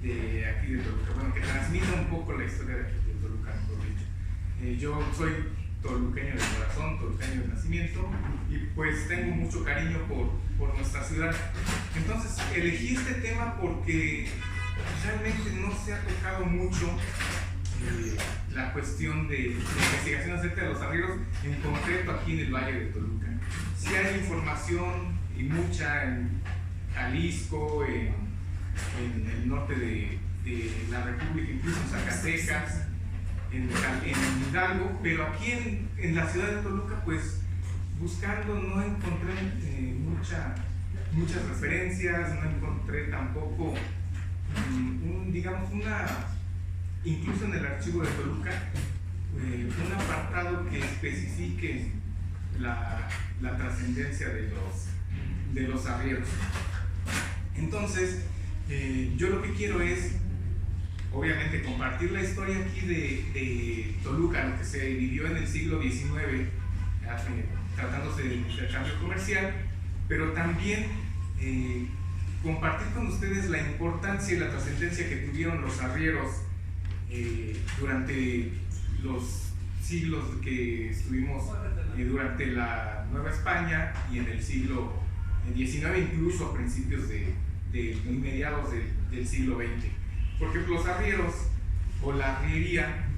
de aquí de Toluca, bueno, que transmita un poco la historia de aquí de Toluca, mejor dicho. Yo soy toluqueño de corazón, toluqueño de nacimiento, y pues tengo mucho cariño por nuestra ciudad. Entonces elegí este tema porque realmente no se ha tocado mucho la cuestión de investigación acerca de los arrieros, en concreto aquí en el Valle de Toluca. Sí hay información y mucha en Jalisco, en el norte de la República, incluso en Zacatecas, en Hidalgo, pero aquí en la ciudad de Toluca, pues buscando no encontré muchas referencias, no encontré tampoco digamos incluso en el archivo de Toluca, un apartado que especifique la trascendencia de los arrieros. Entonces, yo lo que quiero es, obviamente, compartir la historia aquí de Toluca, lo que se vivió en el siglo XIX, tratándose del intercambio comercial, pero también compartir con ustedes la importancia y la trascendencia que tuvieron los arrieros durante los siglos que estuvimos durante la Nueva España y en el siglo XIX, incluso a principios de mediados del siglo XX. Porque los arrieros o la arriería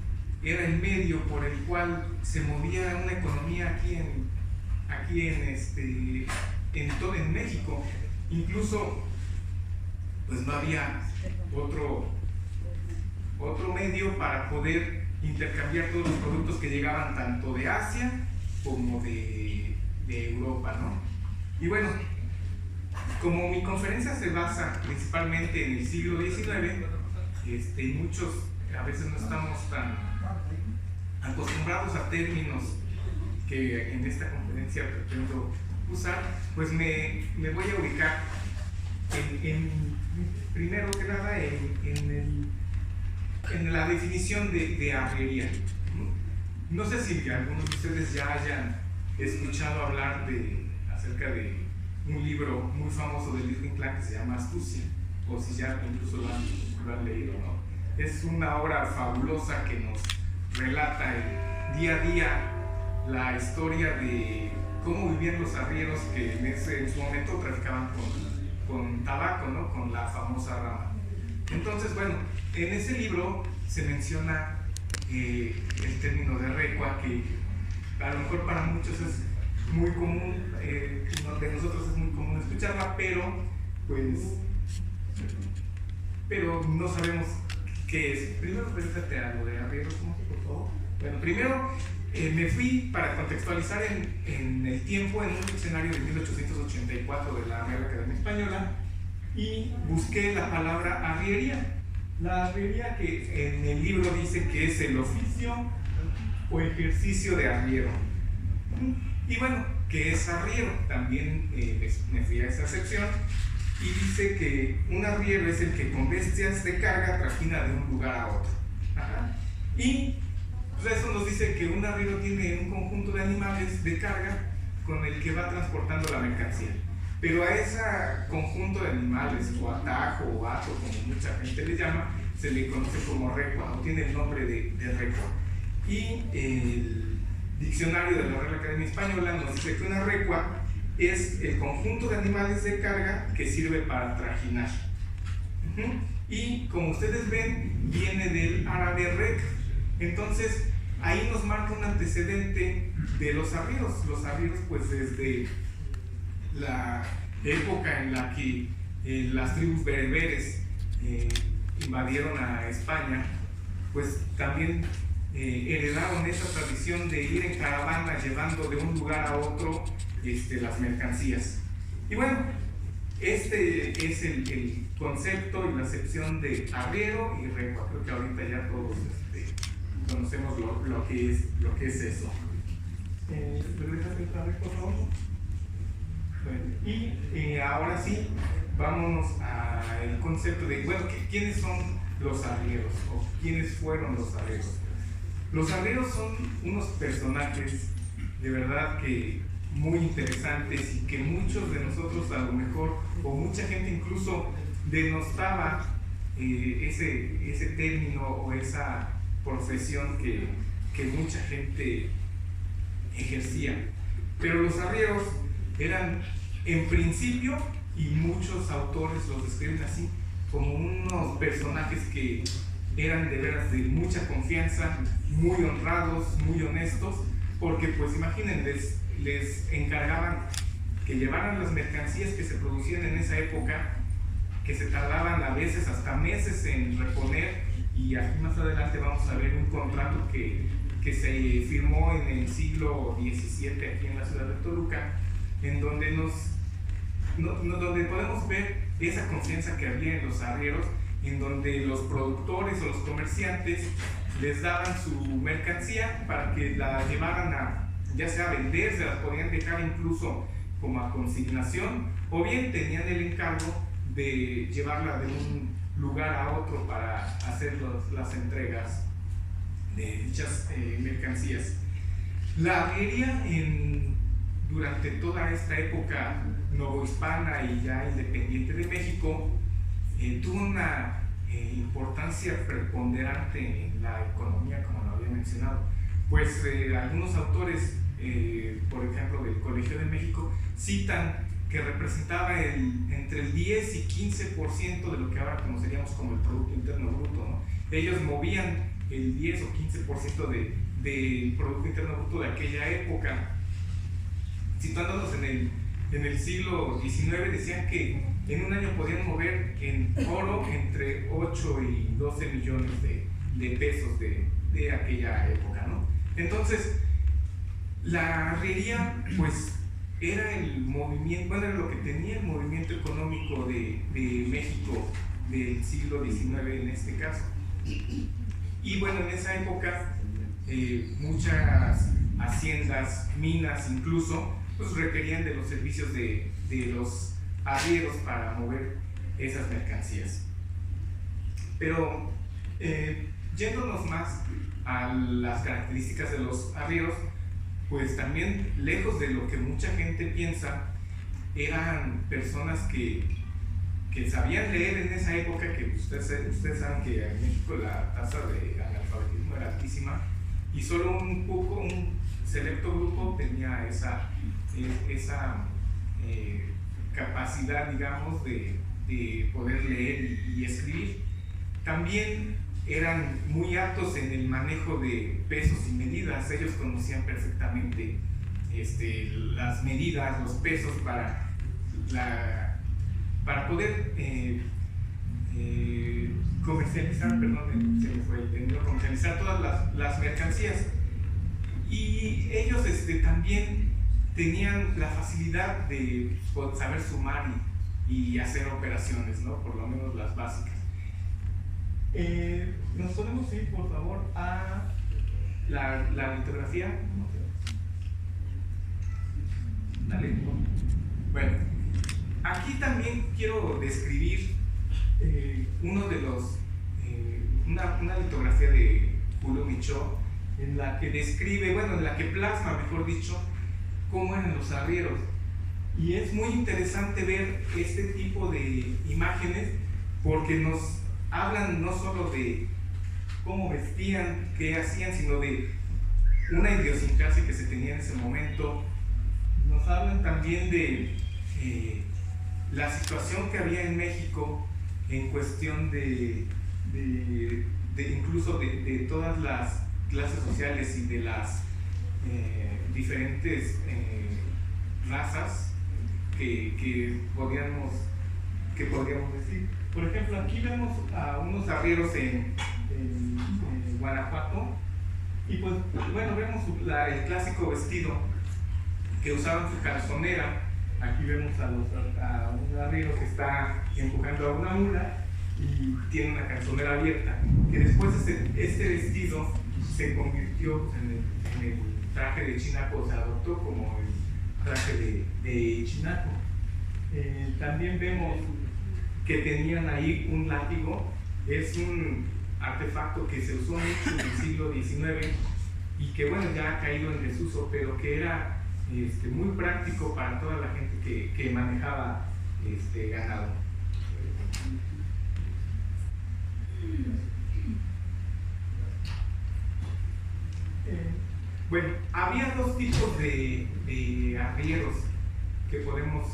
era el medio por el cual se movía una economía aquí en México. Incluso pues no había otro medio para poder intercambiar todos los productos que llegaban tanto de Asia como de Europa, ¿no? Y bueno, como mi conferencia se basa principalmente en el siglo XIX, y muchos a veces no estamos tan acostumbrados a términos que en esta conferencia pretendo usar, pues me voy a ubicar primero que nada en la definición de arriería. No sé si algunos de ustedes ya hayan escuchado hablar acerca de un libro muy famoso de Irving Clark que se llama Astucia, o si ya incluso lo han leído, ¿no? Es una obra fabulosa que nos relata día a día la historia de cómo vivían los arrieros que en su momento traficaban con tabaco, ¿no? Con la famosa rama. Entonces, bueno, en ese libro se menciona el término de recua, que a lo mejor para muchos es muy común, de nosotros es muy común escucharla, pero no sabemos qué es. Primero, preséntate a lo de arrieros, por favor. Bueno, primero me fui para contextualizar en el tiempo en un diccionario de 1884 de la Real Academia Española y busqué la palabra arriería. La arriería, que en el libro dice que es el oficio o ejercicio de arriero. Y bueno, ¿qué es arriero? También me fui a esa sección y dice que un arriero es el que con bestias de carga trajina de un lugar a otro. Ajá. Y pues eso nos dice que un arriero tiene un conjunto de animales de carga con el que va transportando la mercancía. Pero a ese conjunto de animales, o atajo, o ato, como mucha gente le llama, se le conoce como recua, o tiene el nombre de recua. Y el diccionario de la Real Academia Española nos dice que una recua es el conjunto de animales de carga que sirve para trajinar. Y como ustedes ven, viene del árabe rec. Entonces, ahí nos marca un antecedente de los arrieros. Los arrieros, pues desde la época en la que las tribus bereberes invadieron a España, pues también heredaron esa tradición de ir en caravana llevando de un lugar a otro las mercancías. Y bueno, este es el concepto y la acepción de arriero y recua. Creo que ahorita ya todos conocemos lo que es eso. ¿Regresaste otra vez, por favor? Bueno, y ahora sí, vámonos al concepto de, bueno, ¿quiénes son los arrieros? ¿O quiénes fueron los arrieros? Los arrieros son unos personajes de verdad que muy interesantes y que muchos de nosotros a lo mejor, o mucha gente incluso denostaba ese término o esa profesión que mucha gente ejercía. Pero los arrieros eran, en principio, y muchos autores los describen así, como unos personajes que eran de veras de mucha confianza, muy honrados, muy honestos, porque pues imaginen, les encargaban que llevaran las mercancías que se producían en esa época, que se tardaban a veces hasta meses en reponer, y aquí más adelante vamos a ver un contrato que se firmó en el siglo XVII aquí en la ciudad de Toluca, en donde donde podemos ver esa confianza que había en los arrieros, en donde los productores o los comerciantes les daban su mercancía para que la llevaran ya sea a vender, se las podían dejar incluso como a consignación, o bien tenían el encargo de llevarla de un lugar a otro para hacer las entregas de dichas mercancías. La arriería durante toda esta época novohispana y ya independiente de México tuvo una importancia preponderante en la economía, como lo había mencionado. Pues algunos autores, por ejemplo del Colegio de México, citan que representaba entre el 10 y 15% de lo que ahora conoceríamos como el Producto Interno Bruto, ¿no? Ellos movían el 10 o 15% del Producto Interno Bruto de aquella época. Situándonos en el siglo XIX, decían que en un año podían mover en oro entre 8 y 12 millones de pesos de aquella época, ¿no? Entonces, la arriería, pues, era el movimiento, bueno, era lo que tenía el movimiento económico de México del siglo XIX en este caso. Y bueno, en esa época muchas haciendas, minas incluso, pues requerían de los servicios de los arrieros para mover esas mercancías. Pero yéndonos más a las características de los arrieros, pues también, lejos de lo que mucha gente piensa, eran personas que sabían leer en esa época, que ustedes saben que en México la tasa de analfabetismo era altísima, y solo un selecto grupo tenía esa capacidad, digamos, de poder leer y escribir. También eran muy aptos en el manejo de pesos y medidas. Ellos conocían perfectamente las medidas, los pesos para poder comercializar, perdón, se me fue el término, comercializar todas las mercancías. Y ellos también tenían la facilidad de saber sumar y hacer operaciones, ¿no? Por lo menos las básicas. ¿Nos podemos ir, por favor, a la litografía? Dale. Bueno, aquí también quiero describir una litografía de Julio Michaud, en la que describe, bueno, en la que plasma, mejor dicho, cómo eran los arrieros. Y es muy interesante ver este tipo de imágenes, porque nos hablan no solo de cómo vestían, qué hacían, sino de una idiosincrasia que se tenía en ese momento. Nos hablan también de la situación que había en México en cuestión incluso de todas las clases sociales y de las diferentes razas que podríamos decir. Por ejemplo, aquí vemos a unos arrieros en Guanajuato, y pues bueno, vemos el clásico vestido que usaban su calzonera. Aquí vemos a un arriero que está empujando a una mula y tiene una calzonera abierta, que después este vestido se convirtió en el traje de chinaco, se adoptó como el traje de chinaco. También vemos que tenían ahí un látigo. Es un artefacto que se usó mucho en el siglo XIX y que bueno, ya ha caído en desuso, pero que era muy práctico para toda la gente que manejaba ganado. Bueno, había dos tipos de arrieros que podemos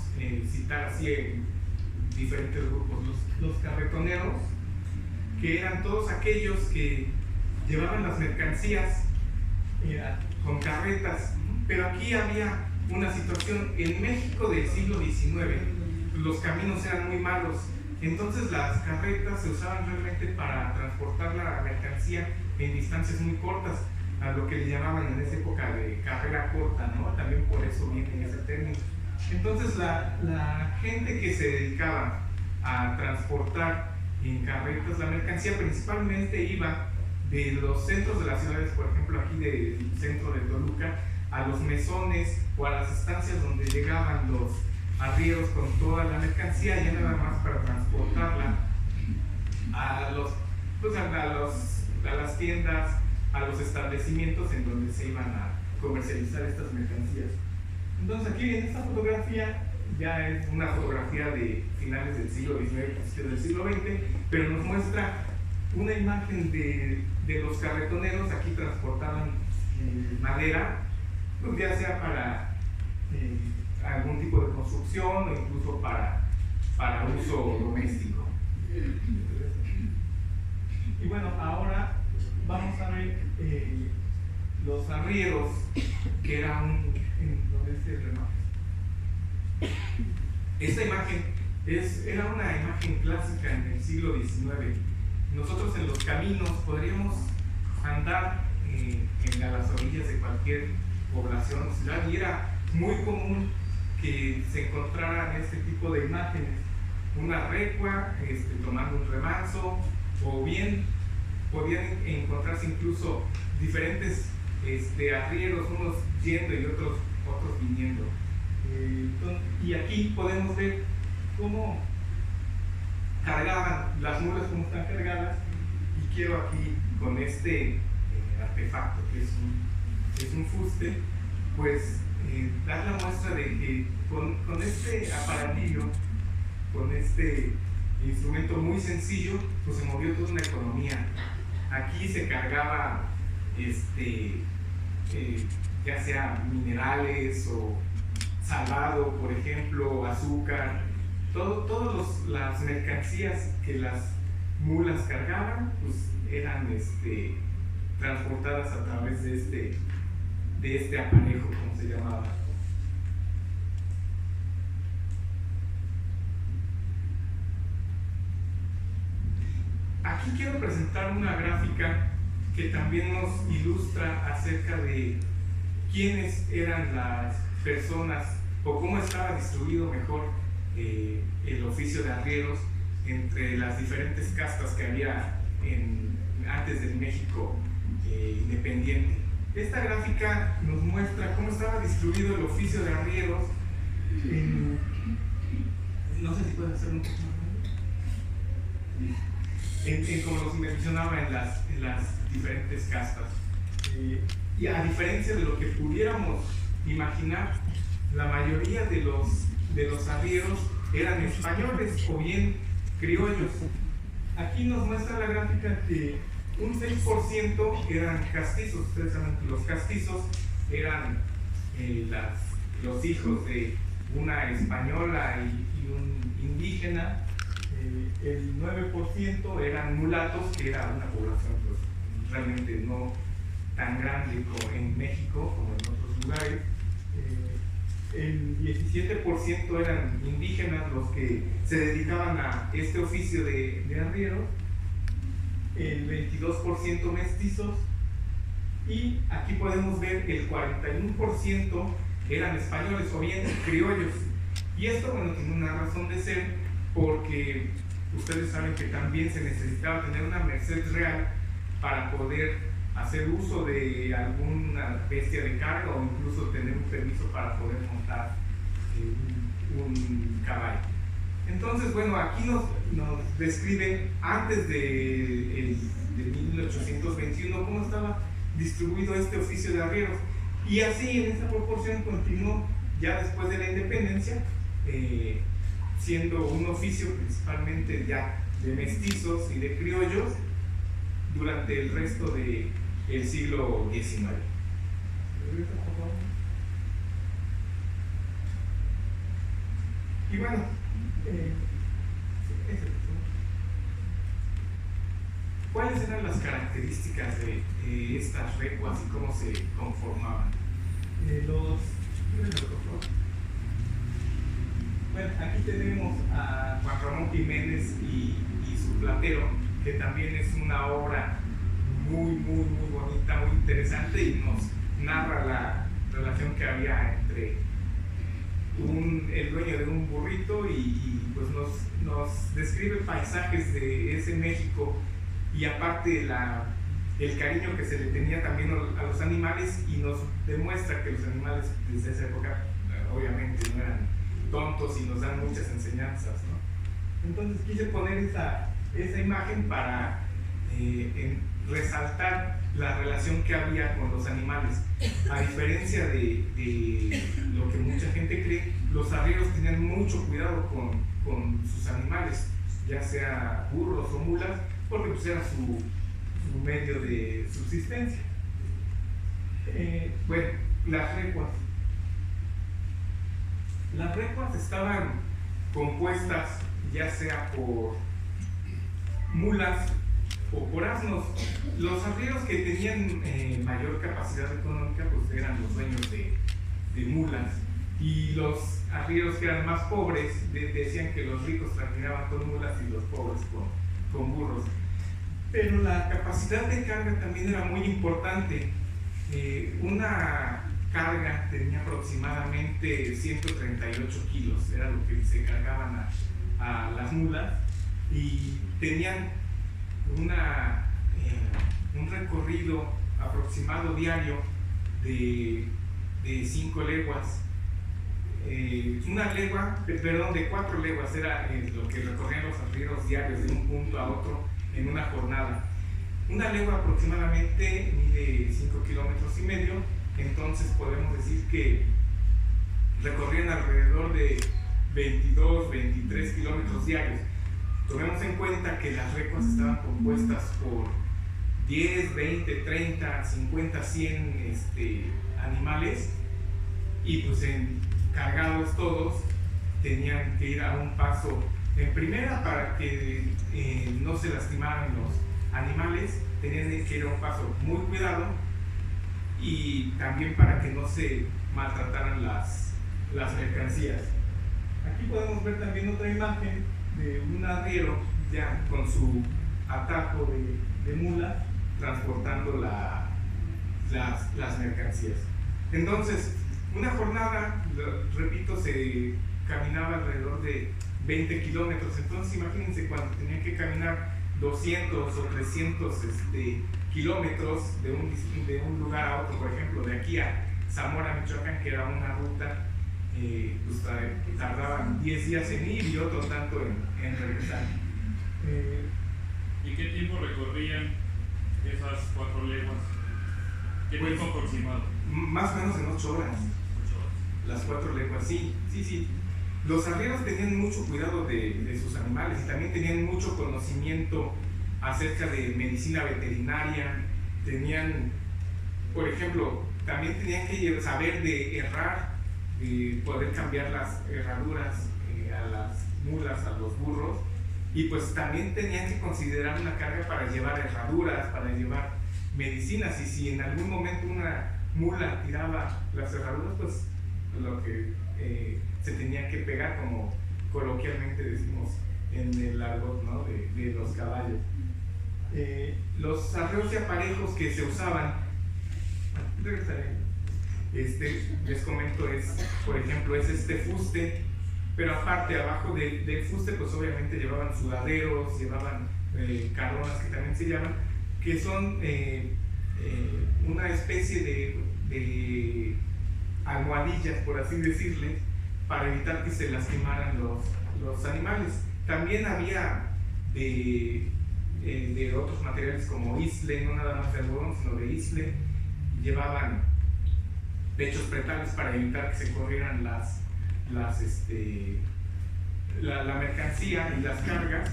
citar así en diferentes grupos. Los carretoneros, que eran todos aquellos que llevaban las mercancías con carretas, pero aquí había una situación. En México del siglo XIX los caminos eran muy malos, entonces las carretas se usaban realmente para transportar la mercancía en distancias muy cortas, a lo que le llamaban en esa época de carrera corta, ¿no? También por eso viene ese término. Entonces la gente que se dedicaba a transportar en carretas la mercancía principalmente iba de los centros de las ciudades, por ejemplo aquí del centro de Toluca, a los mesones o a las estancias donde llegaban los arrieros con toda la mercancía, ya nada más para transportarla a las tiendas, a los establecimientos en donde se iban a comercializar estas mercancías. Entonces aquí en esta fotografía ya es una fotografía de finales del siglo XIX, principios del siglo XX, pero nos muestra una imagen de los carretoneros. Aquí transportaban madera, pues ya sea para algún tipo de construcción o incluso para uso doméstico. Y bueno, ahora vamos a ver los arrieros, que era ¿dónde es el remate? Esta imagen era una imagen clásica en el siglo XIX. Nosotros en los caminos podríamos andar a las orillas de cualquier población o ciudad, y era muy común que se encontraran este tipo de imágenes: una recua tomando un remanso, o bien podían encontrarse incluso diferentes arrieros, unos yendo y otros viniendo. Y aquí podemos ver cómo cargaban las mulas, cómo están cargadas. Y quiero aquí, con este artefacto que es un fuste, pues dar la muestra de que con este aparatillo, con este instrumento muy sencillo, pues se movió toda una economía. Aquí se cargaba ya sea minerales o salado, por ejemplo, azúcar, todas las mercancías que las mulas cargaban, pues eran transportadas a través de este aparejo, como se llamaba. Aquí quiero presentar una gráfica que también nos ilustra acerca de quiénes eran las personas o cómo estaba distribuido mejor el oficio de arrieros entre las diferentes castas que había antes del México independiente. Esta gráfica nos muestra cómo estaba distribuido el oficio de arrieros no sé si puedes hacer un poco más, como los mencionaba, en las diferentes castas. Y a diferencia de lo que pudiéramos imaginar, la mayoría de los arrieros eran españoles o bien criollos. Aquí nos muestra la gráfica que un 6% eran castizos. Ustedes saben que los castizos eran los hijos de una española y un indígena. El 9% eran mulatos, que era una población pues, realmente no tan grande como en México como en otros lugares. El 17% eran indígenas los que se dedicaban a este oficio de arrieros, el 22% mestizos, y aquí podemos ver el 41% eran españoles o bien criollos. Y esto, bueno, tiene una razón de ser, porque ustedes saben que también se necesitaba tener una merced real para poder hacer uso de alguna bestia de carga o incluso tener un permiso para poder montar un caballo. Entonces, bueno, aquí nos describe antes de 1821 cómo estaba distribuido este oficio de arrieros, y así en esta proporción continuó ya después de la independencia, siendo un oficio principalmente ya mestizos y de criollos durante el resto del siglo XIX. Y bueno, ¿cuáles eran las características de estas recuas y cómo se conformaban? Bueno, aquí tenemos a Juan Ramón Jiménez y su platero, que también es una obra muy bonita, muy interesante, y nos narra la relación que había entre el dueño de un burrito y pues nos describe paisajes de ese México, y aparte el cariño que se le tenía también a los animales, y nos demuestra que los animales desde esa época obviamente no eran tontos y nos dan muchas enseñanzas, ¿no? Entonces quise poner esa imagen para resaltar la relación que había con los animales. A diferencia de lo que mucha gente cree, los arrieros tenían mucho cuidado con sus animales, ya sea burros o mulas, porque pues era su medio de subsistencia. Bueno, las recuas. Las recuas estaban compuestas ya sea por mulas o por asnos. Los arrieros que tenían mayor capacidad económica pues eran los dueños de mulas, y los arrieros que eran más pobres decían que los ricos traficaban con mulas y los pobres con burros. Pero la capacidad de carga también era muy importante. Una carga tenía aproximadamente 138 kilos, era lo que se cargaban a las mulas, y tenían un recorrido aproximado diario de 5 leguas. De 4 leguas era lo que recorrían los arrieros diarios de un punto a otro en una jornada. Una legua aproximadamente mide 5,5 kilómetros, entonces podemos decir que recorrían alrededor de 22, 23 kilómetros diarios. Tomemos en cuenta que las recuas estaban compuestas por 10, 20, 30, 50, 100 animales, y pues cargados todos tenían que ir a un paso en primera para que no se lastimaran los animales, tenían que ir a un paso muy cuidado, y también para que no se maltrataran las mercancías. Aquí podemos ver también otra imagen de un arriero ya con su atajo de mula transportando las mercancías. Entonces, una jornada, repito, se caminaba alrededor de 20 kilómetros. Entonces imagínense cuando tenían que caminar 200 o 300 kilómetros de un lugar a otro, por ejemplo de aquí a Zamora, Michoacán, que era una ruta, pues tardaban 10 días en ir y otro tanto en regresar. ¿Y qué tiempo recorrían esas 4 leguas? ¿Qué tiempo aproximado? Más o menos en 8 horas. 8 horas. Las 4 leguas, sí. Los arrieros tenían mucho cuidado de sus animales, y también tenían mucho conocimiento acerca de medicina veterinaria. Tenían, por ejemplo, también tenían que saber de herrar, de poder cambiar las herraduras a las mulas, a los burros, y pues también tenían que considerar una carga para llevar herraduras, para llevar medicinas, y si en algún momento una mula tiraba las herraduras, pues lo que se tenía que pegar, como coloquialmente decimos en el argot, ¿no? de los caballos. Los arreos y aparejos que se usaban, les comento, por ejemplo, es este fuste, pero aparte, abajo del fuste, pues obviamente llevaban sudaderos, llevaban carronas, que también se llaman, que son una especie de almohadillas, por así decirle, para evitar que se lastimaran los animales. También había de otros materiales como isle, no nada más de algodón, sino de isle. Llevaban pechos pretales para evitar que se corrieran la mercancía y las cargas.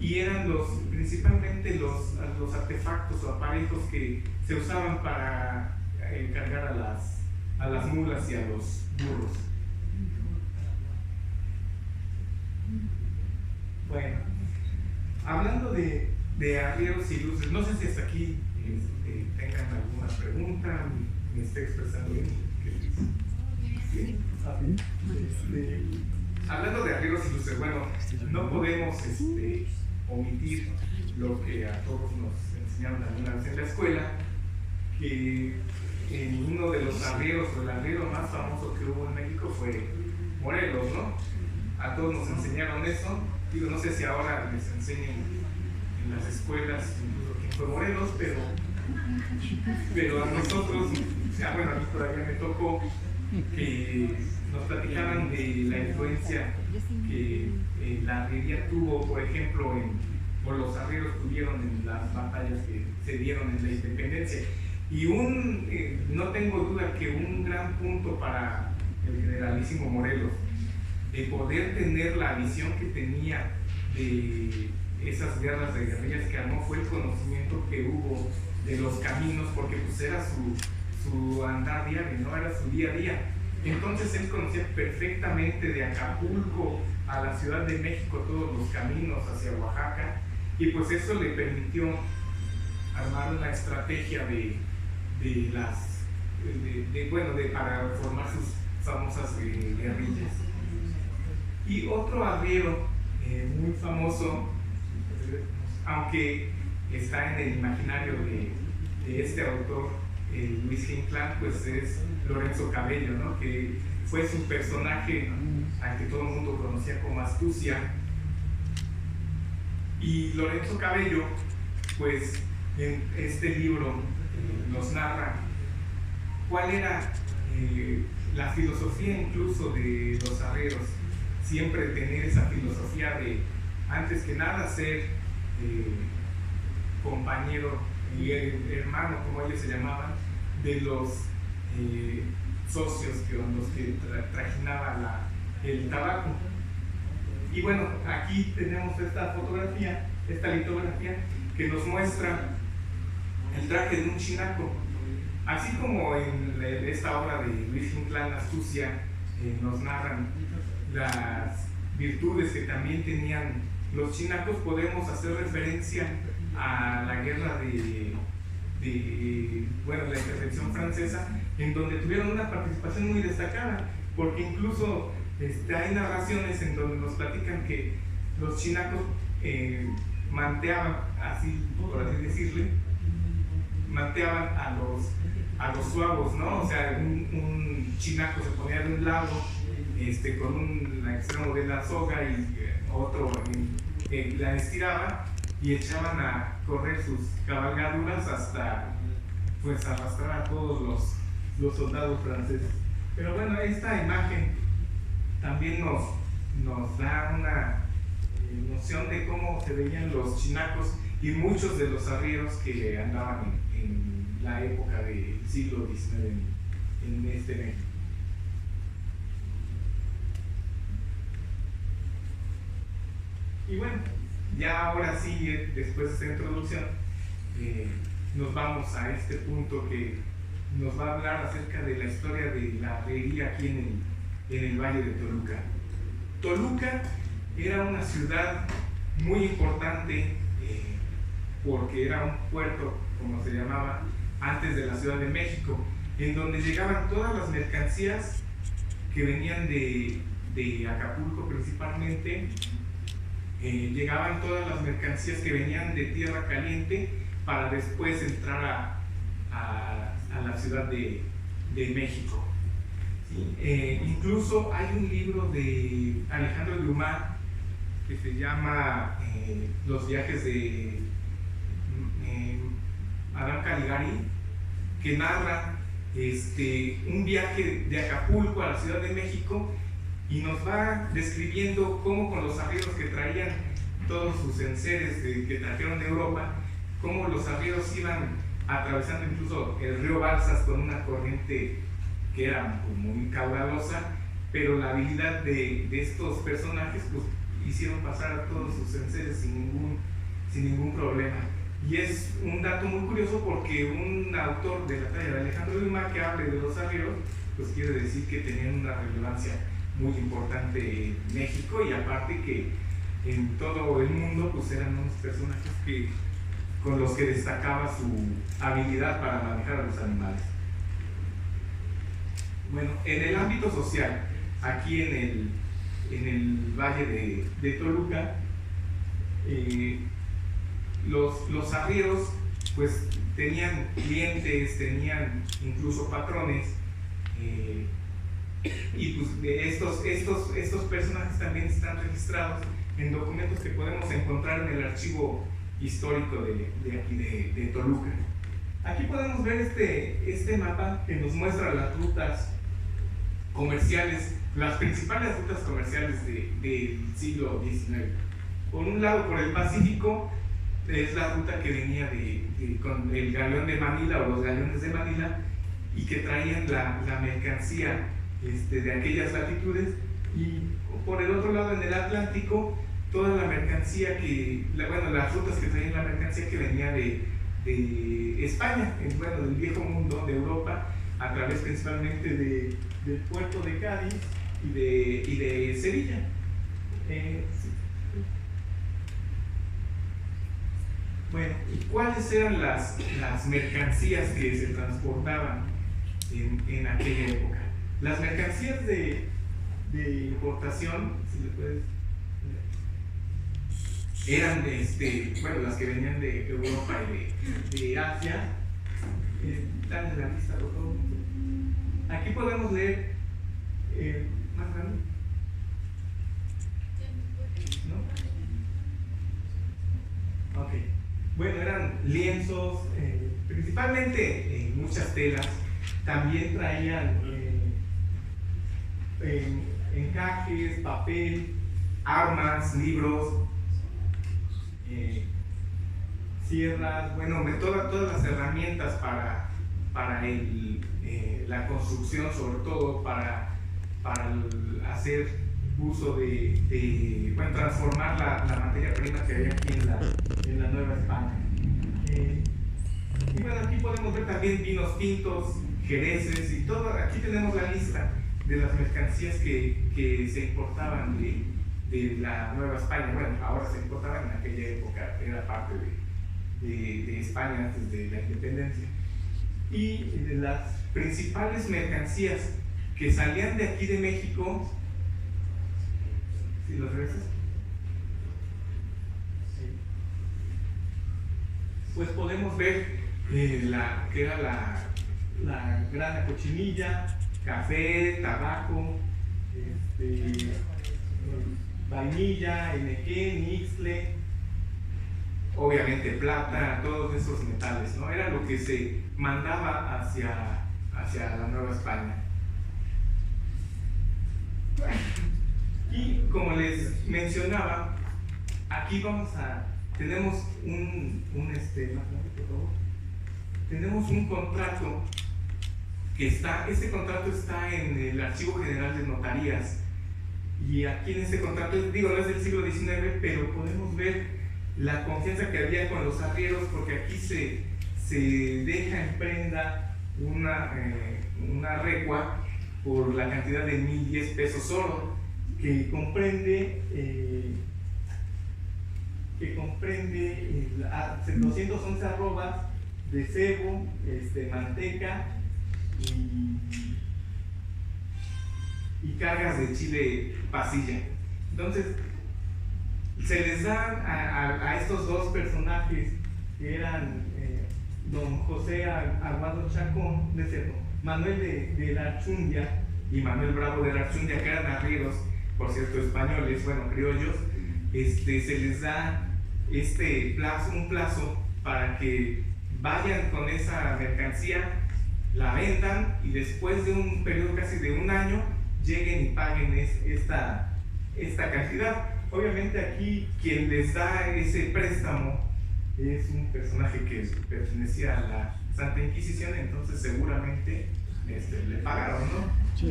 y eran principalmente los artefactos o aparejos que se usaban para cargar a las mulas y a los burros. Bueno, hablando de arrieros ilustres, no sé si hasta aquí tengan alguna pregunta, me esté expresando bien. ¿Sí? Hablando de arrieros ilustres, bueno, no podemos omitir lo que a todos nos enseñaron alguna vez en la escuela, que uno de los arrieros, o el arriero más famoso que hubo en México fue Morelos, ¿no? A todos nos enseñaron eso. Digo, no sé si ahora les enseñan en las escuelas incluso quién fue Morelos, pero a nosotros, bueno, a mí todavía me tocó que nos platicaban de la influencia que la arriería tuvo, por ejemplo, o los arrieros tuvieron en las batallas que se dieron en la independencia. Y no tengo duda que un gran punto para el generalísimo Morelos de poder tener la visión que tenía de esas guerras de guerrillas que armó fue el conocimiento que hubo de los caminos, porque pues era su andar diario, ¿no? Era su día a día. Entonces él conocía perfectamente de Acapulco a la Ciudad de México todos los caminos hacia Oaxaca, y pues eso le permitió armar una estrategia para formar sus famosas guerrillas. Y otro arriero muy famoso, aunque está en el imaginario de este autor, Luis Inclán, pues es Lorenzo Cabello, ¿no? Que fue su personaje al que todo el mundo conocía como Astucia. Y Lorenzo Cabello, pues en este libro nos narra cuál era la filosofía incluso de los arrieros. Siempre tener esa filosofía de, antes que nada, ser compañero y hermano, como ellos se llamaban, de los socios con los que trajinaba el tabaco. Y bueno, aquí tenemos esta fotografía, esta litografía, que nos muestra el traje de un chinaco. Así como en esta obra de Luis Inclán, Astucia, nos narran las virtudes que también tenían los chinacos, podemos hacer referencia a la guerra de la intervención francesa, en donde tuvieron una participación muy destacada, porque incluso hay narraciones en donde nos platican que los chinacos manteaban, así por así decirle, manteaban a los suavos, ¿no? O sea, un chinaco se ponía de un lado con un extremo de la soga y otro la estiraba y echaban a correr sus cabalgaduras hasta pues arrastrar a todos los soldados franceses. Pero bueno, esta imagen también nos da una noción de cómo se veían los chinacos y muchos de los arrieros que andaban en la época del siglo XIX en México. Y bueno, ya ahora sí, después de esta introducción, nos vamos a este punto que nos va a hablar acerca de la historia de la arriería aquí en el Valle de Toluca. Toluca era una ciudad muy importante porque era un puerto, como se llamaba, antes de la Ciudad de México, en donde llegaban todas las mercancías que venían de Acapulco principalmente. Llegaban todas las mercancías que venían de Tierra Caliente para después entrar a la Ciudad de México. ¿Sí? Incluso hay un libro de Alejandro Dumas que se llama Los viajes de Adán Caligari, que narra un viaje de Acapulco a la Ciudad de México, y nos va describiendo cómo con los arrieros que traían todos sus enseres que trajeron de Europa, cómo los arrieros iban atravesando incluso el río Balsas con una corriente que era muy caudalosa, pero la habilidad de estos personajes pues hicieron pasar a todos sus enseres sin ningún problema. Y es un dato muy curioso porque un autor de la talla de Alejandro Dumas que hable de los arrieros, pues quiere decir que tenían una relevancia muy importante en México, y aparte que en todo el mundo pues eran unos personajes con los que destacaba su habilidad para manejar a los animales. Bueno, en el ámbito social, aquí en el Valle de Toluca, los arrieros pues tenían clientes, tenían incluso patrones, y pues estos personajes también están registrados en documentos que podemos encontrar en el archivo histórico de aquí de Toluca. Aquí podemos ver este mapa que nos muestra las rutas comerciales, las principales rutas comerciales del siglo XIX. Por un lado, por el Pacífico, es la ruta que venía con el galeón de Manila o los galeones de Manila, y que traían la mercancía de aquellas latitudes. Y por el otro lado, en el Atlántico, toda la mercancía las rutas que traían la mercancía que venía de España, del viejo mundo, de Europa, a través principalmente del puerto de Cádiz y de Sevilla. Bueno, ¿y cuáles eran las mercancías que se transportaban en aquella época? Las mercancías de importación, si le puedes, eran las que venían de Europa y de Asia. Dale la lista, por favor. Aquí podemos leer más grande. ¿No? Ok. Bueno, eran lienzos, principalmente muchas telas. También traían encajes, papel, armas, libros, sierras, todas las herramientas para la construcción, sobre todo para hacer uso transformar la materia prima que había aquí en la Nueva España. Y bueno, aquí podemos ver también vinos tintos, jereces y todo. Aquí tenemos la lista de las mercancías que se importaban de la Nueva España. Bueno, ahora se importaban, en aquella época era parte de España antes de la independencia. Y de las principales mercancías que salían de aquí de México, ¿sí los regresas? Sí. Pues podemos ver que era la grana cochinilla, café, tabaco, vainilla, enequén, nixtle, obviamente plata, todos esos metales, ¿no? Era lo que se mandaba hacia la Nueva España. Y como les mencionaba, aquí tenemos tenemos un contrato este contrato está en el Archivo General de Notarías, y aquí en este contrato, no es del siglo XIX, pero podemos ver la confianza que había con los arrieros, porque aquí se deja en prenda una recua por la cantidad de 1,010 pesos oro, que comprende 211 arrobas de cebo, manteca y cargas de chile pasilla. Entonces se les da a estos dos personajes, que eran don José Aguado Chacón, Manuel de la Archundia y Manuel Bravo de la Archundia, que eran arrieros, por cierto, españoles, criollos. Se les da un plazo para que vayan con esa mercancía, la vendan, y después de un periodo casi de un año lleguen y paguen esta cantidad. Obviamente aquí quien les da ese préstamo es un personaje que pertenecía a la Santa Inquisición, entonces seguramente le pagaron, ¿no? Sí.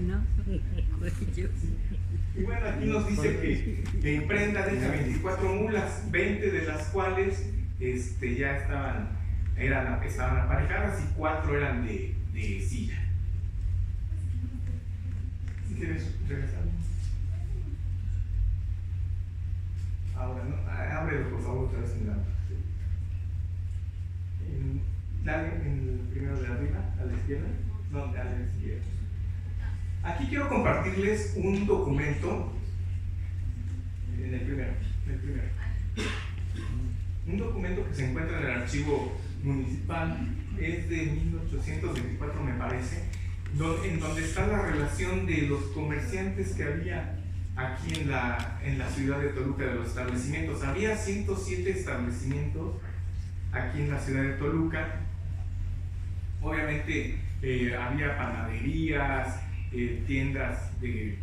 ¿No? Cuello. Y bueno, aquí nos dice que en prenda deja 24 mulas, 20 de las cuales ya estaban aparejadas y 4 eran de silla. Si quieres regresar. Ahora, ¿no? Ábrelo por favor otra vez en la. Dale en el primero de arriba, a la izquierda. No, a la izquierda. Aquí quiero compartirles un documento. En el primero. Un documento que se encuentra en el archivo municipal, es de 1824 me parece, en donde está la relación de los comerciantes que había aquí en la ciudad de Toluca, de los establecimientos. Había 107 establecimientos aquí en la ciudad de Toluca. Obviamente había panaderías, tiendas en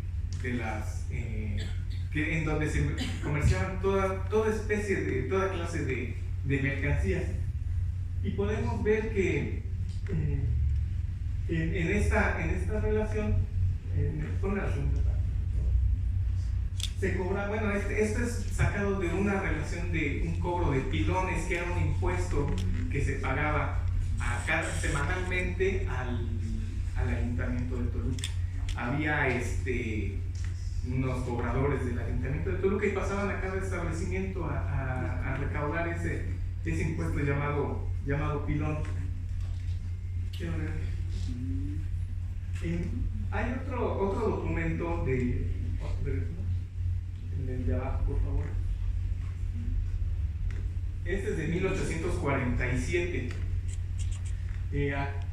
donde se comerciaban toda especie toda clase de mercancías. Y podemos ver que en esta relación, pon la segunda parte, se cobra, bueno, esto es sacado de una relación de un cobro de pilones, que era un impuesto que se pagaba semanalmente al Ayuntamiento de Toluca. Había unos cobradores del Ayuntamiento de Toluca y pasaban a cada establecimiento a recaudar ese impuesto llamado pilón. Quiero ver. Hay otro documento el de abajo, por favor. Este es de 1847.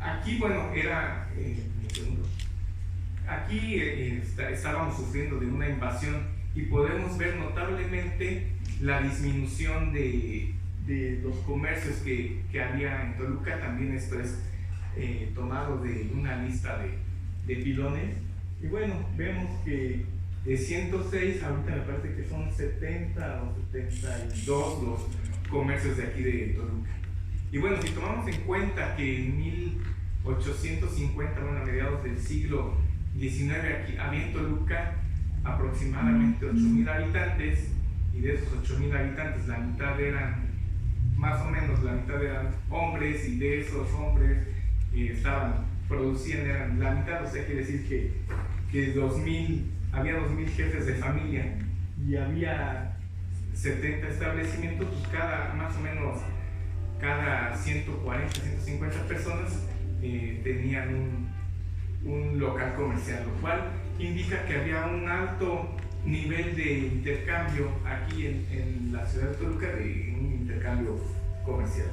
Aquí, bueno, aquí estábamos sufriendo de una invasión y podemos ver notablemente la disminución de los comercios que había en Toluca. También esto es tomado de una lista de pilones. Y bueno, vemos que de 106, ahorita me parece que son 70 o 72 los comercios de aquí de Toluca. Y bueno, si tomamos en cuenta que en 1850, bueno, a mediados del siglo XIX, aquí había en Toluca aproximadamente 8,000 habitantes, y de esos 8,000 habitantes, la mitad eran, más o menos, la mitad eran hombres, y de esos hombres producían, eran la mitad, o sea, quiere decir que había 2,000 jefes de familia y había 70 establecimientos, pues más o menos cada 140, 150 personas tenían un local comercial, lo cual indica que había un alto nivel de intercambio aquí en la ciudad de Toluca, de un intercambio comercial.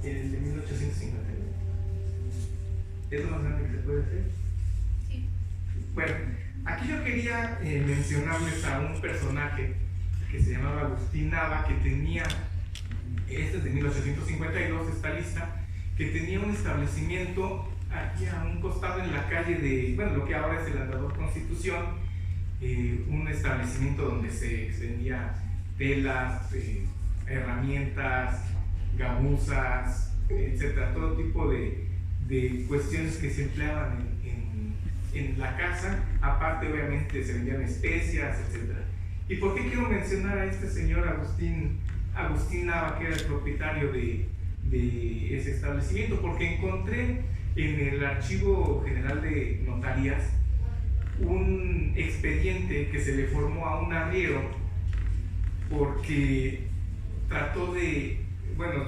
El de 1850 es lo más grande que se puede hacer. Sí. Bueno, aquí yo quería mencionarles a un personaje que se llamaba Agustín Nava, que tenía, este es de 1852, esta lista, que tenía un establecimiento aquí a un costado en la calle de, bueno, lo que ahora es el Andador Constitución, un establecimiento donde se vendía telas, herramientas, gamuzas, etcétera, todo tipo de cuestiones que se empleaban en la casa. Aparte, obviamente, se vendían especias, etcétera. ¿Y por qué quiero mencionar a este señor Agustín Nava, que era el propietario de ese establecimiento? Porque encontré en el Archivo General de Notarías un expediente que se le formó a un arriero porque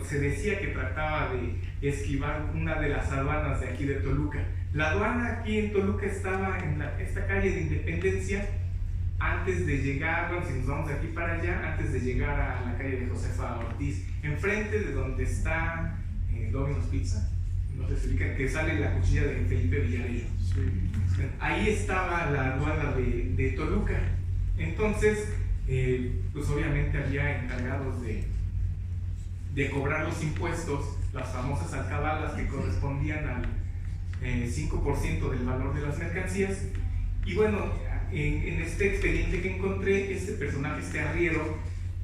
se decía que trataba de esquivar una de las aduanas de aquí de Toluca. La aduana aquí en Toluca estaba en esta calle de Independencia, antes de llegar, bueno, si nos vamos de aquí para allá, antes de llegar a la calle de Josefa Ortiz, enfrente de donde está Domino's Pizza, no sé si ubican, que sale la cuchilla de Felipe Villarello. Sí. Ahí estaba la aduana de Toluca. Entonces, pues obviamente había encargados de cobrar los impuestos, las famosas alcabalas, que correspondían al 5% del valor de las mercancías. Y bueno, en este expediente que encontré, este personaje, este arriero,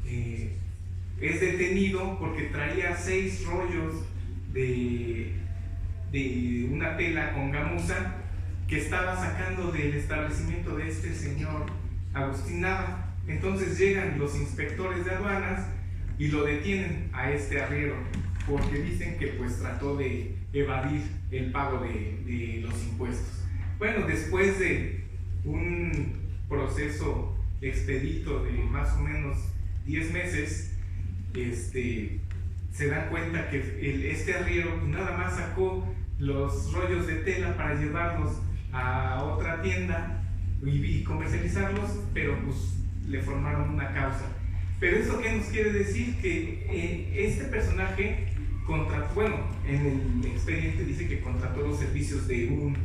es detenido porque traía 6 rollos de de una tela con gamuza que estaba sacando del establecimiento de este señor Agustín Nava. Entonces llegan los inspectores de aduanas y lo detienen a este arriero porque dicen que pues trató de evadir el pago de los impuestos. Bueno, después de un proceso expedito de más o menos 10 meses, se dan cuenta que este arriero nada más sacó los rollos de tela para llevarlos a otra tienda y comercializarlos, pero pues le formaron una causa. Pero ¿eso qué nos quiere decir? Que este personaje contrató, bueno, en el expediente dice que contrató los servicios de un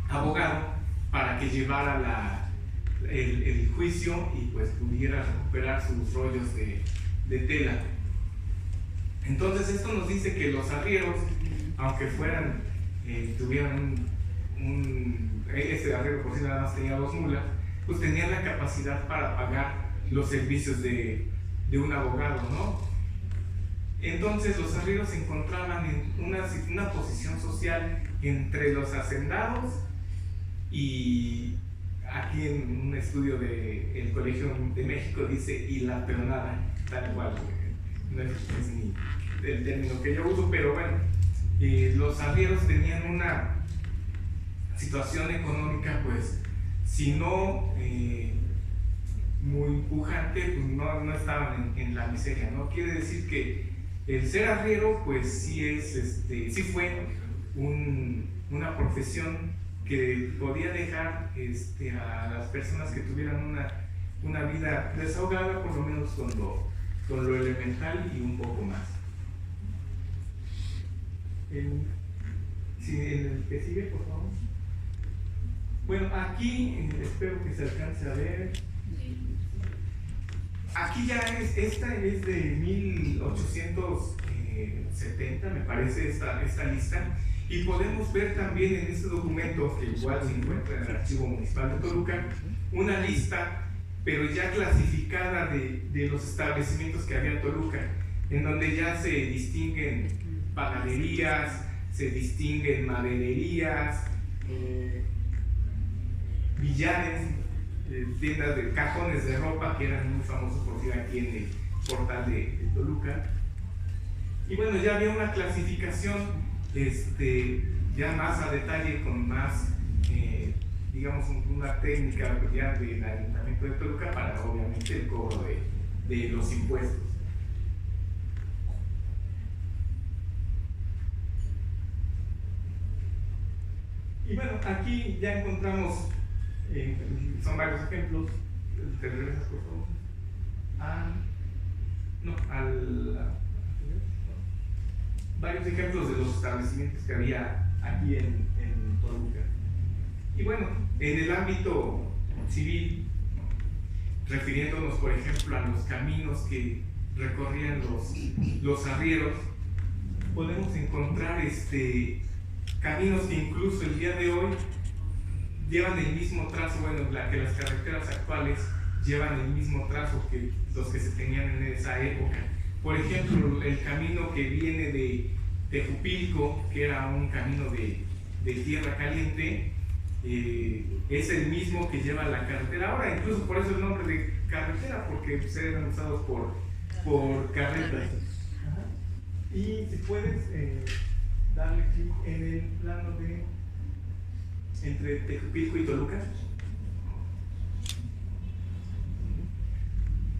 abogado para que llevara el juicio y pues pudiera recuperar sus rollos de tela. Entonces esto nos dice que los arrieros, aunque tuvieran este arriero por si nada más tenía 2 mulas, pues tenían la capacidad para pagar los servicios de un abogado, ¿no? Entonces los arrieros se encontraban en una posición social entre los hacendados y aquí en un estudio del Colegio de México dice y la peonada, tal cual, no es ni el término que yo uso, pero bueno, los arrieros tenían una situación económica, pues, si no muy pujante, pues no estaban en la miseria, ¿no? Quiere decir que el ser arriero, pues sí fue una profesión que podía dejar a las personas que tuvieran una vida desahogada, por lo menos con lo elemental y un poco más. En el que sigue, por favor. Bueno, aquí espero que se alcance a ver. Aquí ya esta es de 1870, me parece, esta lista. Y podemos ver también en este documento, que igual se encuentra en el Archivo Municipal de Toluca, una lista, pero ya clasificada de los establecimientos que había en Toluca, en donde ya se distinguen panaderías, se distinguen madererías, billares, tiendas de cajones de ropa que eran muy famosos por ir aquí en el portal de Toluca. Y bueno, ya había una clasificación ya más a detalle, con más, digamos, una técnica ya del Ayuntamiento de Toluca para obviamente el cobro de los impuestos. Y bueno, aquí ya encontramos, son varios ejemplos. ¿Te regresas, por favor? Varios ejemplos de los establecimientos que había aquí en Toluca. Y bueno, en el ámbito civil, refiriéndonos por ejemplo a los caminos que recorrían los arrieros, podemos encontrar caminos que incluso el día de hoy llevan el mismo trazo, bueno, que las carreteras actuales llevan el mismo trazo que los que se tenían en esa época. Por ejemplo, el camino que viene de Tejupilco, que era un camino de tierra caliente, es el mismo que lleva la carretera ahora, incluso por eso el nombre de carretera, porque se eran usados por carretas. Y si puedes darle clic en el plano entre Tejupilco y Toluca.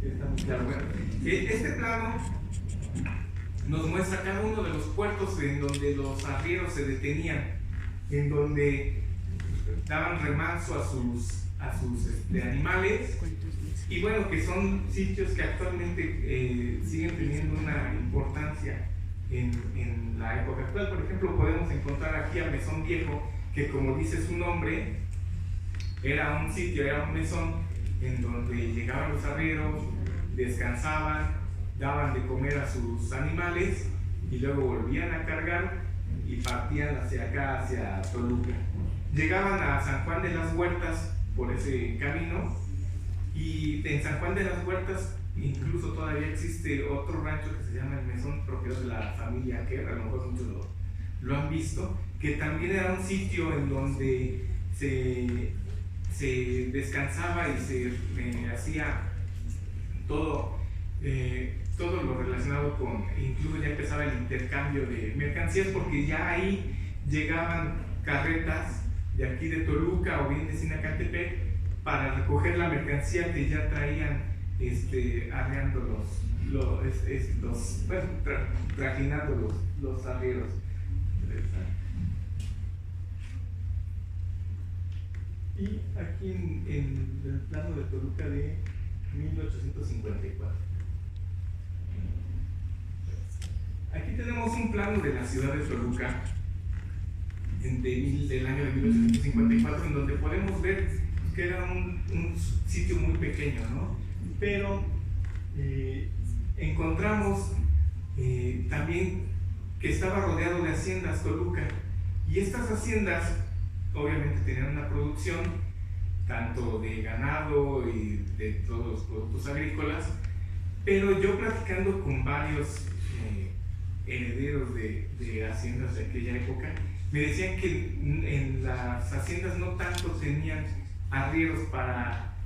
Está muy claro. Bueno, este plano nos muestra cada uno de los puertos en donde los arrieros se detenían, en donde daban remanso a sus animales, y bueno, que son sitios que actualmente siguen teniendo una importancia en la época actual. Por ejemplo, podemos encontrar aquí a Mesón Viejo, que como dice su nombre, era un sitio, era un mesón en donde llegaban los arrieros, descansaban, daban de comer a sus animales y luego volvían a cargar y partían hacia acá, hacia Toluca. Llegaban a San Juan de las Huertas por ese camino, y en San Juan de las Huertas incluso todavía existe otro rancho que se llama el Mesón, propiedad de la familia Kerr, a lo mejor muchos lo han visto, que también era un sitio en donde se descansaba y se hacía todo lo relacionado con, incluso ya empezaba el intercambio de mercancías, porque ya ahí llegaban carretas de aquí de Toluca o bien de Sinacantepec para recoger la mercancía que ya traían arreando trajinando los arrieros. Y aquí en el plano de Toluca de 1854. Aquí tenemos un plano de la ciudad de Toluca del año de 1854, en donde podemos ver que era un sitio muy pequeño, ¿no? Pero encontramos también que estaba rodeado de haciendas Toluca, y estas haciendas obviamente tenían una producción tanto de ganado y de todos los productos agrícolas, pero yo platicando con varios herederos de haciendas de aquella época, me decían que en las haciendas no tanto tenían arrieros para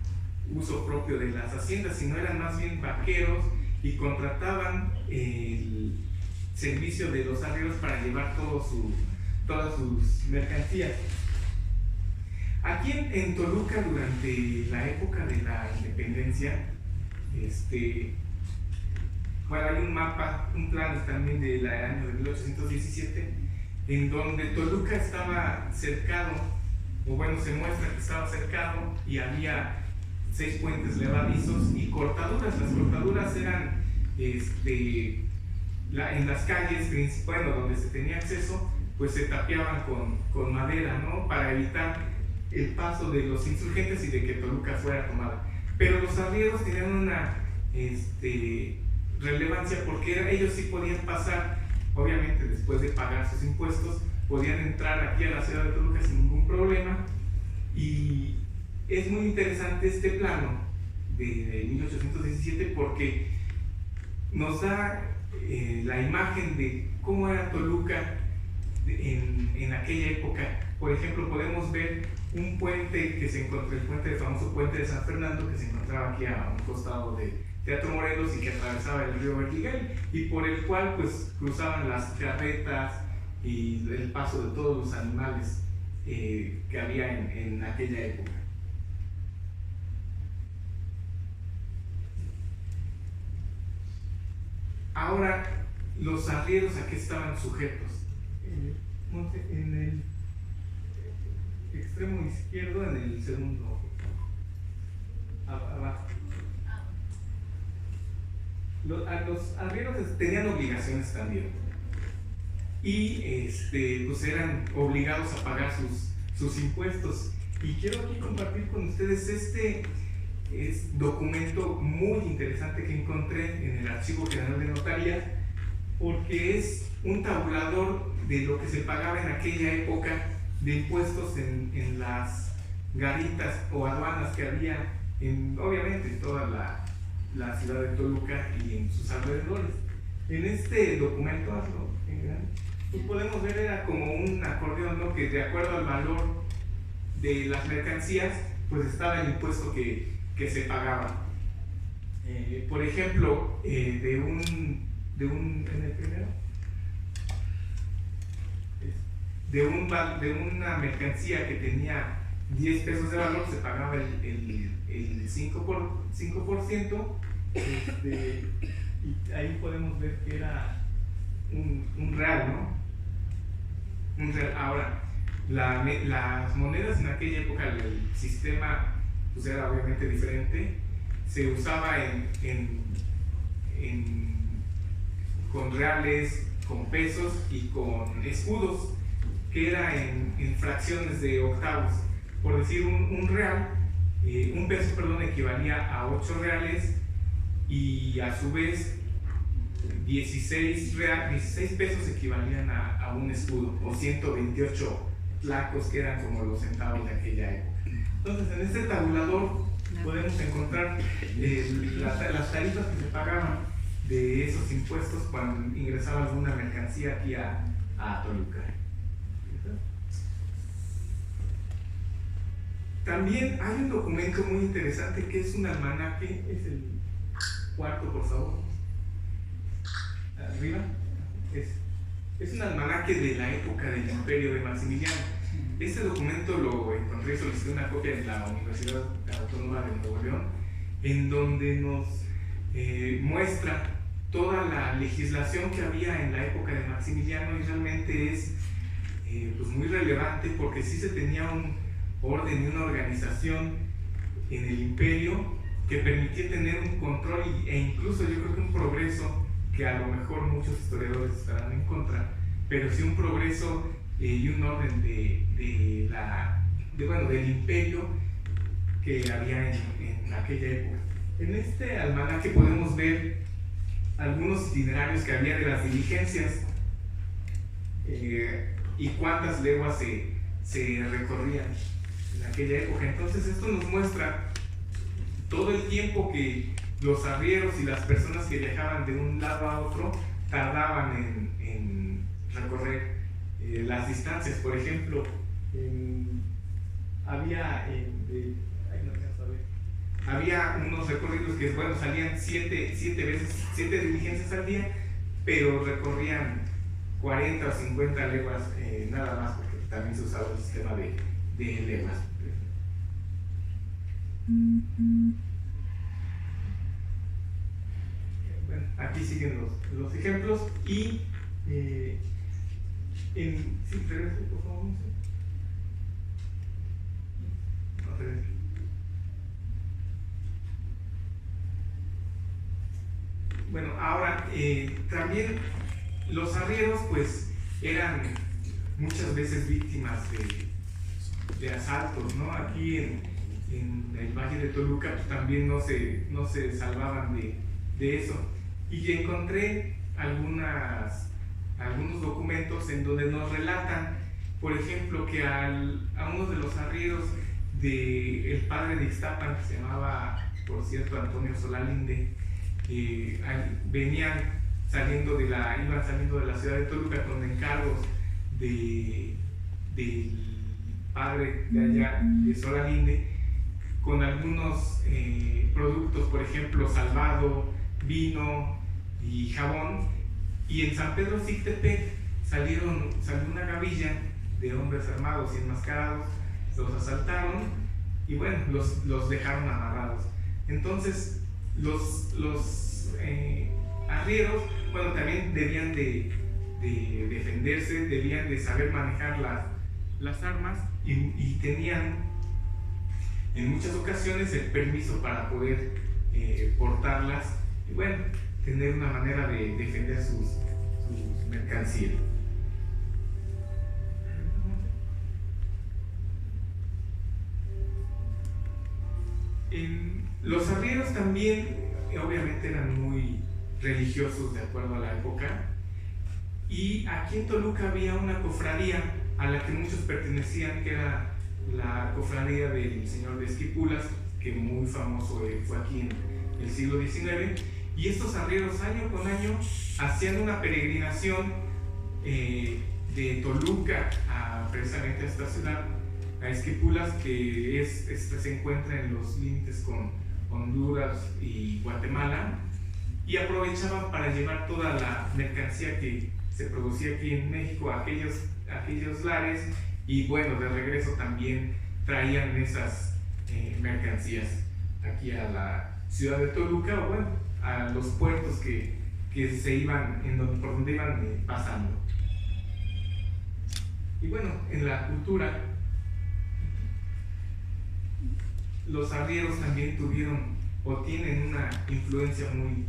uso propio de las haciendas, sino eran más bien vaqueros y contrataban el servicio de los arrieros para llevar todas sus mercancías. Aquí en Toluca, durante la época de la independencia, hay un mapa, un plan también del año de 1817, en donde Toluca estaba cercado, o bueno, se muestra que estaba cercado, y había 6 puentes levadizos y cortaduras. Las cortaduras eran en las calles, donde se tenía acceso, pues se tapiaban con madera, ¿no? Para evitar el paso de los insurgentes y de que Toluca fuera tomada. Pero los arrieros tenían una relevancia, porque ellos sí podían pasar, obviamente después de pagar sus impuestos, podían entrar aquí a la ciudad de Toluca sin ningún problema. Y es muy interesante este plano de 1817, porque nos da la imagen de cómo era Toluca en aquella época. Por ejemplo, podemos ver un puente que se encontró, el famoso puente de San Fernando, que se encontraba aquí a un costado de Teatro Morelos y que atravesaba el río Vertiguel, y por el cual pues cruzaban las carretas y el paso de todos los animales que había en aquella época. Ahora, los arrieros, ¿a qué estaban sujetos? En el extremo izquierdo, en el segundo, abajo. Los arrieros tenían obligaciones también, y pues eran obligados a pagar sus impuestos. Y quiero aquí compartir con ustedes este documento muy interesante que encontré en el Archivo General de Notarías, porque es un tabulador de lo que se pagaba en aquella época de impuestos en las garitas o aduanas que había obviamente en toda la ciudad de Toluca y en sus alrededores. En este documento, pues podemos ver, era como un acordeón, ¿no? Que de acuerdo al valor de las mercancías, pues estaba el impuesto que se pagaba. Por ejemplo, en el primero, de una mercancía que tenía 10 pesos de valor, se pagaba el 5%, y ahí podemos ver que era un real, ¿no? Un real. Ahora, las monedas en aquella época, el sistema pues era obviamente diferente. Se usaba con reales, con pesos y con escudos, que era en fracciones de octavos. Por decir, un peso, equivalía a 8 reales, y a su vez 16 pesos equivalían a un escudo, o 128 placos, que eran como los centavos de aquella época. Entonces, en este tabulador podemos encontrar las tarifas que se pagaban de esos impuestos cuando ingresaba alguna mercancía aquí a a Toluca. También hay un documento muy interesante que es un almanaque, es el cuarto, por favor, arriba, es un almanaque de la época del imperio de Maximiliano. Este documento lo encontré, solicité una copia en la Universidad Autónoma de Nuevo León, en donde nos muestra toda la legislación que había en la época de Maximiliano, y realmente es pues muy relevante porque sí se tenía un orden y una organización en el imperio que permitía tener un control e incluso yo creo que un progreso que a lo mejor muchos historiadores estarán en contra, pero sí un progreso y un orden del imperio que había en aquella época. En este almanaque podemos ver algunos itinerarios que había de las diligencias y cuántas leguas se recorrían en aquella época. Entonces esto nos muestra todo el tiempo que los arrieros y las personas que viajaban de un lado a otro tardaban en recorrer las distancias. Por ejemplo, había unos recorridos que salían 7 diligencias al día, pero recorrían 40 o 50 leguas nada más, porque también se usaba el sistema de leguas. Bueno, aquí siguen los ejemplos y sí, regrese, por favor. No, regrese. Bueno, ahora también los arrieros pues eran muchas veces víctimas de asaltos, ¿no? Aquí en el Valle de Toluca pues, también no se salvaban de eso. Y encontré algunos documentos en donde nos relatan, por ejemplo, que a uno de los arrieros del padre de Ixtapan, que se llamaba, por cierto, Antonio Solalinde, iban saliendo de la ciudad de Toluca con encargos del padre de allá, de Solalinde, con algunos productos, por ejemplo, salvado, vino y jabón, y en San Pedro Xictepec salió una gavilla de hombres armados y enmascarados, los asaltaron y bueno, los dejaron amarrados. Entonces los arrieros, bueno, también debían de defenderse, debían de saber manejar las armas y tenían en muchas ocasiones el permiso para poder portarlas y bueno, tener una manera de defender sus mercancías. Los arrieros también obviamente eran muy religiosos de acuerdo a la época, y aquí en Toluca había una cofradía a la que muchos pertenecían, que era la cofradía del Señor de Esquipulas, que muy famoso fue aquí en el siglo XIX, y estos arrieros año con año hacían una peregrinación de Toluca precisamente a esta ciudad, a Esquipulas, que se encuentra en los límites con Honduras y Guatemala, y aprovechaban para llevar toda la mercancía que se producía aquí en México a aquellos lares, y bueno, de regreso también traían esas mercancías aquí a la ciudad de Toluca, o bueno, a los puertos que se iban, por donde iban pasando. Y bueno, en la cultura, los arrieros también tuvieron o tienen una influencia muy,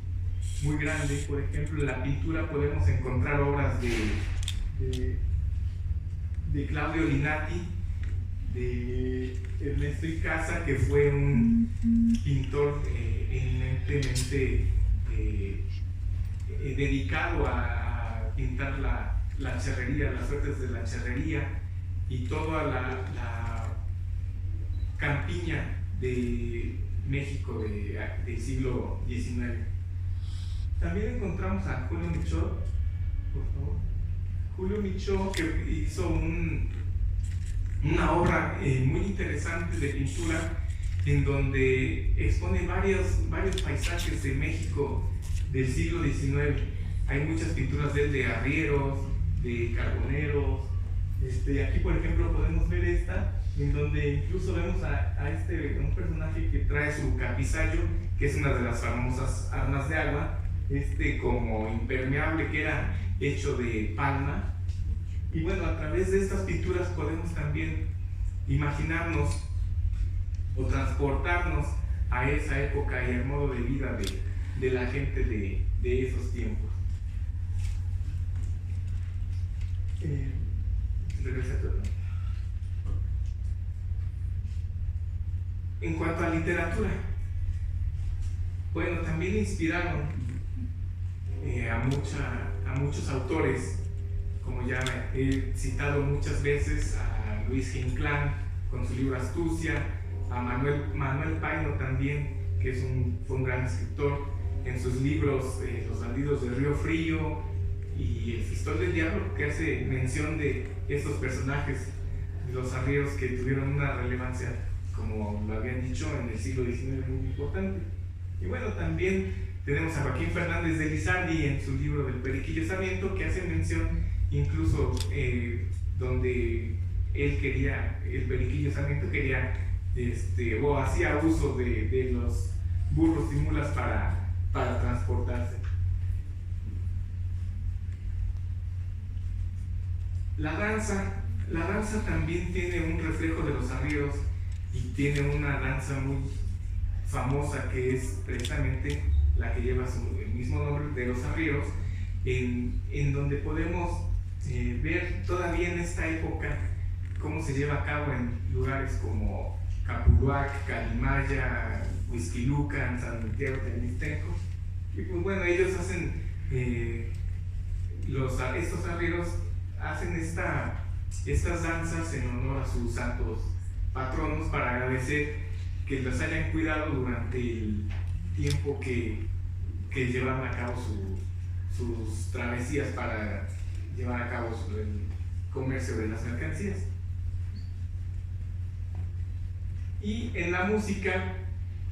muy grande. Por ejemplo, en la pintura podemos encontrar obras de Claudio Linati, de Ernesto Icaza, que fue un pintor eminentemente dedicado a pintar la charrería, las suertes de la charrería y toda la campiña de México del siglo XIX. También encontramos a Julio Michot, por favor. Julio Michaud, que hizo una obra muy interesante de pintura en donde expone varios paisajes de México del siglo XIX. Hay muchas pinturas de él, de arrieros, de carboneros. Aquí, por ejemplo, podemos ver esta, en donde incluso vemos a un personaje que trae su capizayo, que es una de las famosas armas de agua, como impermeable, que era hecho de palma. Y bueno, a través de estas pinturas podemos también imaginarnos o transportarnos a esa época y al modo de vida de la gente de esos tiempos. En cuanto a literatura, bueno, también inspiraron a muchos autores, como ya he citado muchas veces, a Luis Inclán con su libro Astucia, a Manuel Paino también, que fue un gran escritor, en sus libros Los bandidos del Río Frío y El Fistol del Diablo, que hace mención de estos personajes, los arrieros que tuvieron una relevancia, como lo habían dicho, en el siglo XIX muy importante. Y bueno, también tenemos a Joaquín Fernández de Lizardi en su libro del Periquillo Sarmiento, que hace mención incluso donde él quería, el Periquillo Sarmiento quería, o hacía uso de los burros y mulas para transportarse. La danza también tiene un reflejo de los arrieros y tiene una danza muy famosa que es precisamente la que lleva el mismo nombre, de los arrieros, en donde podemos ver todavía en esta época cómo se lleva a cabo en lugares como Capuluac, Calimaya, Huixquilucan, San Santiago Tehuantepec. Y pues bueno, ellos hacen, estos arrieros hacen estas danzas en honor a sus santos patronos, para agradecer que los hayan cuidado durante el tiempo que llevaron a cabo sus travesías para llevar a cabo el comercio de las mercancías. Y en la música,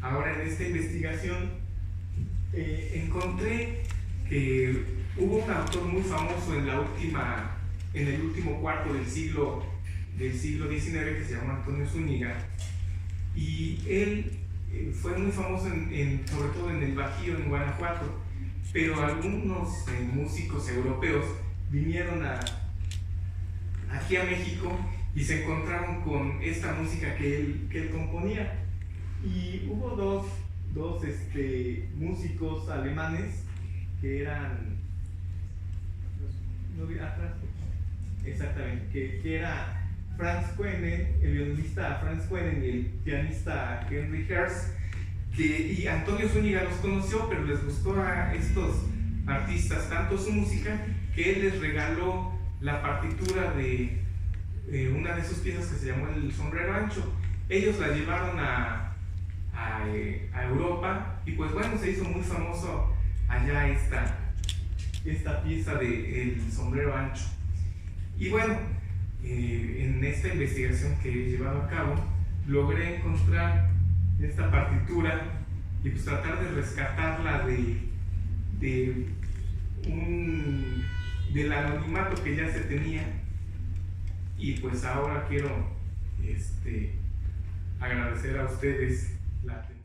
ahora en esta investigación, encontré que hubo un autor muy famoso en el último cuarto del siglo XIX, que se llama Antonio Zúñiga, y él fue muy famoso sobre todo en el Bajío, en Guanajuato, pero algunos músicos europeos vinieron aquí a México y se encontraron con esta música que él componía, y hubo dos músicos alemanes que eran que era Franz Koenen, el violinista Franz Koenen y el pianista Henry Herz, y Antonio Zúñiga los conoció, pero les gustó a estos artistas tanto su música que él les regaló la partitura de una de sus piezas que se llamó El Sombrero Ancho. Ellos la llevaron a Europa, y pues bueno, se hizo muy famoso allá esta pieza de El Sombrero Ancho. Y bueno, en esta investigación que he llevado a cabo, logré encontrar esta partitura y pues tratar de rescatarla del anonimato que ya se tenía. Y pues ahora quiero agradecer a ustedes la atención.